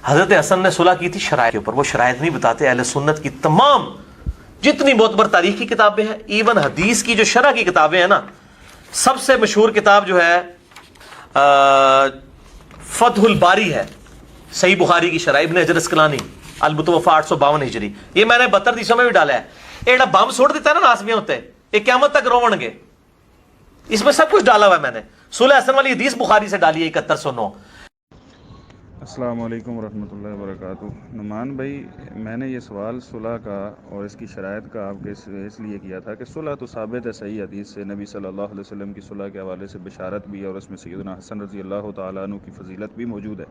حضرت حسن نے صلح کی تھی شرائط کے اوپر، وہ شرائط نہیں بتاتے۔ اہل سنت کی تمام جتنی معتبر تاریخ کی کتابیں ہیں، ایون حدیث کی جو شرح کی کتابیں ہیں نا، سب سے مشہور کتاب جو ہے فتح الباری ہے، صحیح بخاری کی شرح، ابن حجر اسقلانی، المتوفى 852 ہجری۔ یہ میں نے 72 دیسوں میں بھی ڈالا ہے۔ ایڈا بم چھوڑ دیتا ہے نا ناسمیاں ہوتے، یہ قیامت تک روون گے، اس میں سب کچھ ڈالا ہوا ہے میں نے۔ صلح حسن والی حدیث بخاری سے ڈالی ہے 7109۔ السلام علیکم ورحمۃ اللہ وبرکاتہ۔ نعمان بھائی، میں نے یہ سوال صلح کا اور اس کی شرائط کا آپ کے اس لیے کیا تھا کہ صلح تو ثابت ہے صحیح حدیث سے، نبی صلی اللہ علیہ وسلم کی صلح کے حوالے سے بشارت بھی ہے، اور اس میں سیدنا حسن رضی اللہ تعالیٰ عنہ کی فضیلت بھی موجود ہے۔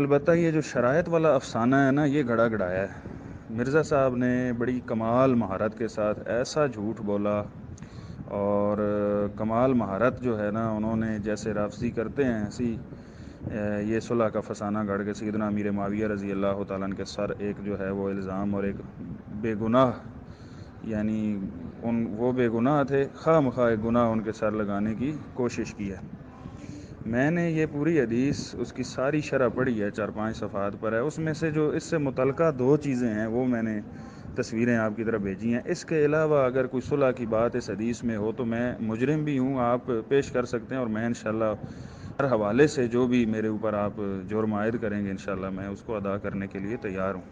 البتہ یہ جو شرائط والا افسانہ ہے نا، یہ گھڑا گھڑایا ہے۔ مرزا صاحب نے بڑی کمال مہارت کے ساتھ ایسا جھوٹ بولا، اور کمال مہارت جو ہے نا، انہوں نے جیسے رافضی کرتے ہیں ایسی یہ صلح کا فسانہ گڑھ کے سیدنا امیر معاویہ رضی اللہ تعالیٰ عنہ کے سر ایک جو ہے وہ الزام، اور ایک بے گناہ، یعنی وہ بے گناہ تھے، خواہ مخواہ ایک گناہ ان کے سر لگانے کی کوشش کی ہے۔ میں نے یہ پوری حدیث اس کی ساری شرح پڑھی ہے، 4-5 صفحات پر ہے۔ اس میں سے جو اس سے متعلقہ 2 چیزیں ہیں وہ میں نے تصویریں آپ کی طرف بھیجی ہیں۔ اس کے علاوہ اگر کوئی صلح کی بات اس حدیث میں ہو تو میں مجرم بھی ہوں، آپ پیش کر سکتے ہیں، اور میں انشاءاللہ ہر حوالے سے جو بھی میرے اوپر آپ جرم عائد کریں گے انشاءاللہ میں اس کو ادا کرنے کے لیے تیار ہوں۔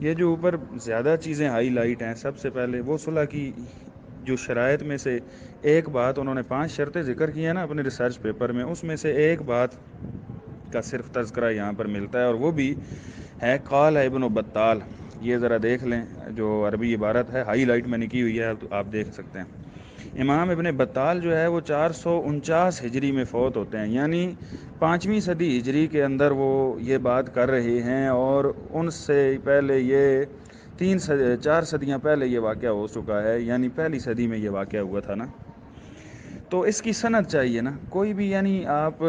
یہ جو اوپر زیادہ چیزیں ہائی لائٹ ہیں، سب سے پہلے وہ صلح کی جو شرائط میں سے ایک بات انہوں نے 5 شرطیں ذکر کی ہیں نا اپنے ریسرچ پیپر میں، اس میں سے ایک بات کا صرف تذکرہ یہاں پر ملتا ہے، اور وہ بھی ہے قال ابن بطال۔ یہ ذرا دیکھ لیں، جو عربی عبارت ہے ہائی لائٹ میں نے کی ہوئی ہے، تو آپ دیکھ سکتے ہیں۔ امام ابن بطال جو ہے وہ 449 ہجری میں فوت ہوتے ہیں، یعنی 5ویں صدی ہجری کے اندر وہ یہ بات کر رہے ہیں، اور ان سے پہلے یہ 4 صدیاں پہلے یہ واقعہ ہو چکا ہے، یعنی پہلی صدی میں یہ واقعہ ہوا تھا نا۔ تو اس کی سند چاہیے نا کوئی بھی، یعنی آپ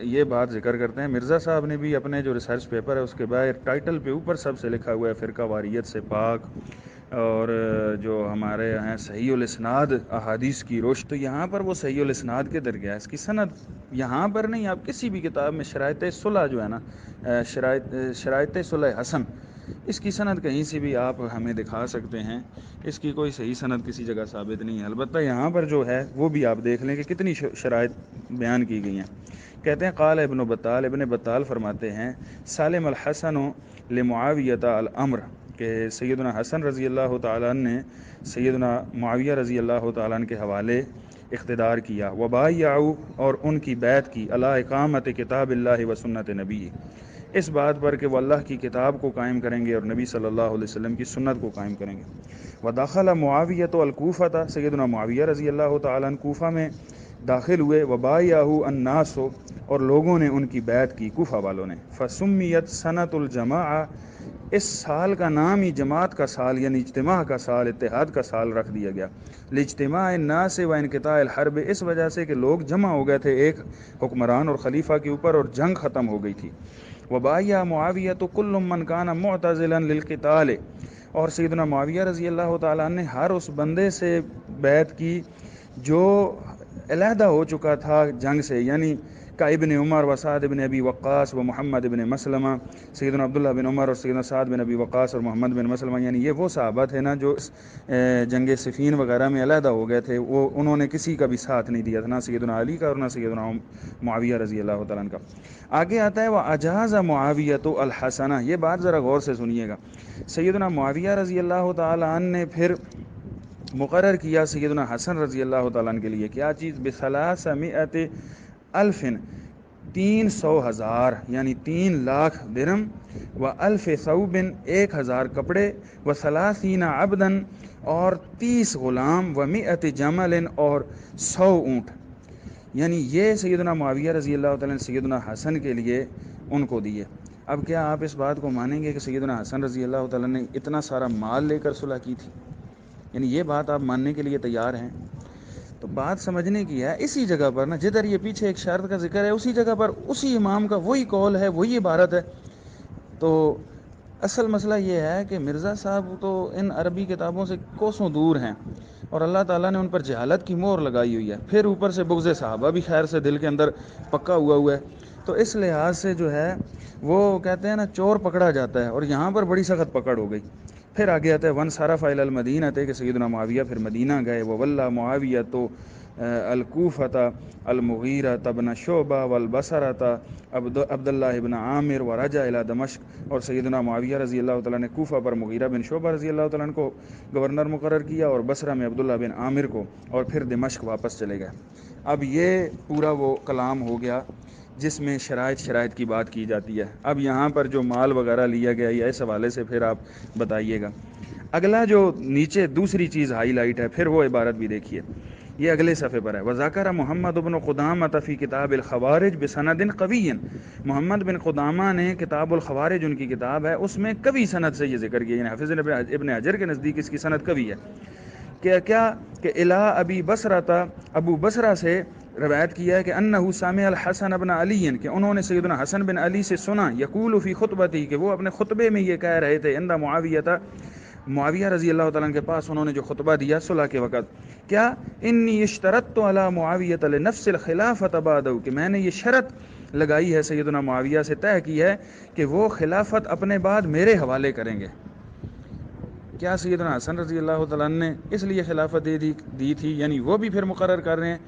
یہ بات ذکر کرتے ہیں۔ مرزا صاحب نے بھی اپنے جو ریسرچ پیپر ہے اس کے باہر ٹائٹل پہ اوپر سب سے لکھا ہوا ہے فرقہ واریت سے پاک، اور جو ہمارے یہاں صحیح الاسناد احادیث کی روشت، تو یہاں پر وہ صحیح الاسناد کے در گیا، اس کی سند یہاں پر نہیں۔ آپ کسی بھی کتاب میں شرائط صلح جو ہے نا، شرائط صلح حسن، اس کی سند کہیں سے بھی آپ ہمیں دکھا سکتے ہیں، اس کی کوئی صحیح سند کسی جگہ ثابت نہیں ہے۔ البتہ یہاں پر جو ہے وہ بھی آپ دیکھ لیں کہ کتنی شرائط بیان کی گئی ہیں۔ کہتے ہیں قال ابن بطال، ابن بطال فرماتے ہیں سالم الحسن لمعاویۃ الامر، کہ سیدنا حسن رضی اللہ تعالیٰ عنہ نے سیدنا معاویہ رضی اللہ تعالیٰ عنہ کے حوالے اقتدار کیا، وبایعوا، اور ان کی بیعت کی، علی اقامت کتاب اللہ و سنت نبی، اس بات پر کہ وہ اللہ کی کتاب کو قائم کریں گے اور نبی صلی اللہ علیہ وسلم کی سنت کو قائم کریں گے۔ ودخل معاویۃ الکوفۃ، سیدنا معاویہ رضی اللہ تعالیٰ عنہ کوفہ میں داخل ہوئے، وبایعہ الناس، اور لوگوں نے ان کی بیعت کی، کوفہ والوں نے۔ فسمیت سنۃ الجماعہ، اس سال کا نام ہی جماعت کا سال، یعنی اجتماع کا سال، اتحاد کا سال رکھ دیا گیا، لاجتماع الناس و انقطاع الحرب، اس وجہ سے کہ لوگ جمع ہو گئے تھے ایک حکمران اور خلیفہ کے اوپر، اور جنگ ختم ہو گئی تھی۔ وبایع معاویہ کل من کان معتزلا للقتال، اور سیدنا معاویہ رضی اللہ تعالیٰ نے ہر اس بندے سے بیعت کی جو علیحدہ ہو چکا تھا جنگ سے، یعنی کا ابن عمر و سعد بن ابی وقاص و محمد بن مسلمہ، سیدنا عبداللہ بن عمر اور سیدنا سعد بن ابی وقاص اور محمد بن مسلمہ، یعنی یہ وہ صحابہ تھے نا جو جنگ صفین وغیرہ میں علیحدہ ہو گئے تھے، وہ انہوں نے کسی کا بھی ساتھ نہیں دیا تھا، نہ سیدنا علی کا اور نہ سیدنا معاویہ رضی اللہ تعالیٰ عنہ کا۔ آگے آتا ہے وہ اجاز معاویۃ الحسنہ، یہ بات ذرا غور سے سنیے گا۔ سیدنا معاویہ رضی اللہ تعالیٰ عنہ نے پھر مقرر کیا سیدنا حسن رضی اللہ تعالیٰ عنہ کے لیے کیا چیز، ب300,000 300,000، یعنی 3 لاکھ درہم، و 1000 ثوب، 1000 کپڑے، و 30 عبدا، اور 30 غلام، و 100 جمل، اور 100 اونٹ، یعنی یہ سیدنا معاویہ رضی اللہ تعالیٰ نے سیدنا حسن کے لیے ان کو دیے۔ اب کیا آپ اس بات کو مانیں گے کہ سیدنا حسن رضی اللہ تعالیٰ نے اتنا سارا مال لے کر صلح کی تھی؟ یعنی یہ بات آپ ماننے کے لیے تیار ہیں؟ تو بات سمجھنے کی ہے، اسی جگہ پر نا جدھر یہ پیچھے ایک شرط کا ذکر ہے، اسی جگہ پر اسی امام کا وہی قول ہے، وہی عبارت ہے۔ تو اصل مسئلہ یہ ہے کہ مرزا صاحب تو ان عربی کتابوں سے کوسوں دور ہیں، اور اللہ تعالیٰ نے ان پر جہالت کی مہر لگائی ہوئی ہے، پھر اوپر سے بغض صحابہ بھی خیر سے دل کے اندر پکا ہوا ہے۔ تو اس لحاظ سے جو ہے وہ کہتے ہیں نا چور پکڑا جاتا ہے، اور یہاں پر بڑی سخت پکڑ ہو گئی۔ پھر آگے آتا ہے ون صرف الی المدینہ کہ سیدنا معاویہ پھر مدینہ گئے، وولّى معاویہ تو الکوفۃ المغیرہ ابن شعبہ والبصرۃ عبداللہ ابن عامر ورجع الی دمشق، اور سیدنا معاویہ رضی اللہ تعالیٰ نے کوفہ پر مغیرہ بن شعبہ رضی اللہ تعالیٰ عنہ کو گورنر مقرر کیا، اور بصرہ میں عبداللہ بن عامر کو، اور پھر دمشق واپس چلے گئے۔ اب یہ پورا وہ کلام ہو گیا جس میں شرائط کی بات کی جاتی ہے۔ اب یہاں پر جو مال وغیرہ لیا گیا یا اس حوالے سے پھر آپ بتائیے گا۔ اگلا جو نیچے دوسری چیز ہائی لائٹ ہے، پھر وہ عبارت بھی دیکھیے، یہ اگلے صفحے پر ہے، وذکر محمد بن قدامہ فی کتاب الخوارج بسند قوی، محمد بن قدامہ نے کتاب الخوارج ان کی کتاب ہے اس میں قوی سند سے یہ ذکر کیا، یعنی حافظ ابن حجر کے نزدیک اس کی سند قوی ہے کہ الا ابی بصرہ، ابو بصرہ سے روایت کیا ہے کہ انہ سامع الحسن بن علی، کہ انہوں نے سیدنا حسن بن علی سے سنا، یقول فی خطبتی، کہ وہ اپنے خطبے میں یہ کہہ رہے تھے، عند معاویہ رضی اللہ تعالیٰ عنہ کے پاس انہوں نے جو خطبہ دیا صلح کے وقت، کیا انی اشترطت علی معاویہ لنفس الخلافۃ بعدہ، کہ میں نے یہ شرط لگائی ہے سیدنا معاویہ سے، طے کی ہے کہ وہ خلافت اپنے بعد میرے حوالے کریں گے۔ کیا سیدنا حسن رضی اللہ تعالیٰ عنہ نے اس لیے خلافت دی تھی، یعنی وہ بھی پھر مقرر کر رہے ہیں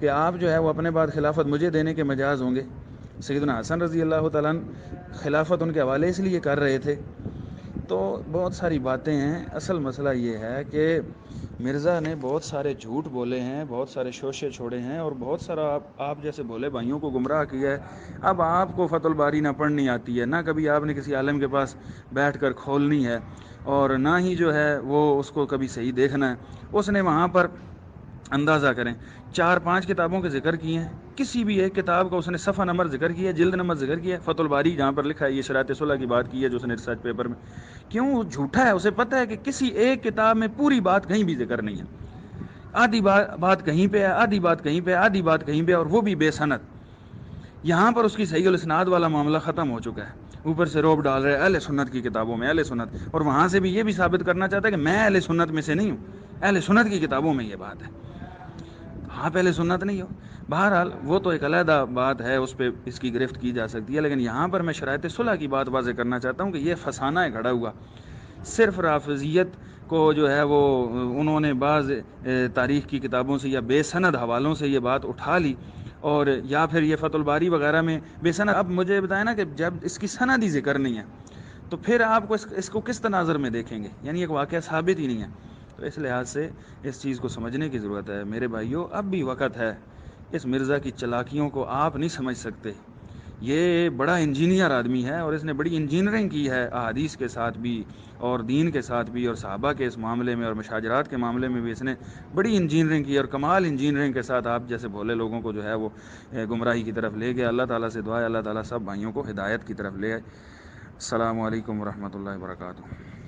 کہ آپ جو ہے وہ اپنے بعد خلافت مجھے دینے کے مجاز ہوں گے۔ سیدنا حسن رضی اللہ تعالیٰ عنہ خلافت ان کے حوالے اس لیے کر رہے تھے۔ تو بہت ساری باتیں ہیں، اصل مسئلہ یہ ہے کہ مرزا نے بہت سارے جھوٹ بولے ہیں، بہت سارے شوشے چھوڑے ہیں، اور بہت سارا آپ جیسے بولے بھائیوں کو گمراہ کیا ہے۔ اب آپ کو فتح الباری نہ پڑھنی آتی ہے، نہ کبھی آپ نے کسی عالم کے پاس بیٹھ کر کھولنی ہے، اور نہ ہی جو ہے وہ اس کو کبھی صحیح دیکھنا ہے۔ اس نے وہاں پر اندازہ کریں 4-5 کتابوں کے ذکر کیے ہیں، کسی بھی ایک کتاب کا اس نے صفحہ نمبر ذکر کیا ہے، جلد نمبر ذکر کیا ہے، فتح الباری جہاں پر لکھا ہے یہ شرائط صلح کی بات کی ہے جو اس نے ریسرچ پیپر میں، کیوں وہ جھوٹا ہے، اسے پتہ ہے کہ کسی ایک کتاب میں پوری بات کہیں بھی ذکر نہیں ہے، آدھی بات کہیں پہ ہے، آدھی بات کہیں پہ، آدھی بات کہیں پہ، اور وہ بھی بے سند۔ یہاں پر اس کی صحیح الاسناد والا معاملہ ختم ہو چکا ہے، اوپر سے روب ڈال رہے اہل سنت کی کتابوں میں، اہل سنت، اور وہاں سے بھی یہ بھی ثابت کرنا چاہتا ہے کہ میں اہل سنت میں سے نہیں ہوں، اہل سنت کی کتابوں میں یہ بات ہے، آپ اہل سنت نہیں ہو۔ بہرحال وہ تو ایک علیحدہ بات ہے، اس پہ اس کی گرفت کی جا سکتی ہے، لیکن یہاں پر میں شرائط صلح کی بات واضح کرنا چاہتا ہوں کہ یہ فسانہ ہے گھڑا ہوا، صرف رافضیت کو جو ہے وہ انہوں نے بعض تاریخ کی کتابوں سے یا بے سند حوالوں سے یہ بات اٹھا لی، اور یا پھر یہ فتح الباری وغیرہ میں بے سند۔ اب مجھے بتائیں نا کہ جب اس کی سند ہی ذکر نہیں ہے تو پھر آپ کو اس کو کس تناظر میں دیکھیں گے، یعنی ایک واقعہ ثابت ہی نہیں ہے۔ تو اس لحاظ سے اس چیز کو سمجھنے کی ضرورت ہے میرے بھائیوں، اب بھی وقت ہے، اس مرزا کی چلاکیوں کو آپ نہیں سمجھ سکتے، یہ بڑا انجینئر آدمی ہے، اور اس نے بڑی انجینئرنگ کی ہے احادیث کے ساتھ بھی اور دین کے ساتھ بھی، اور صحابہ کے اس معاملے میں اور مشاجرات کے معاملے میں بھی اس نے بڑی انجینئرنگ کی، اور کمال انجینئرنگ کے ساتھ آپ جیسے بھولے لوگوں کو جو ہے وہ گمراہی کی طرف لے گیا۔ اللہ تعالیٰ سے دعا ہے اللہ تعالیٰ سب بھائیوں کو ہدایت کی طرف لے آئے۔ السلام علیکم ورحمۃ اللہ وبرکاتہ۔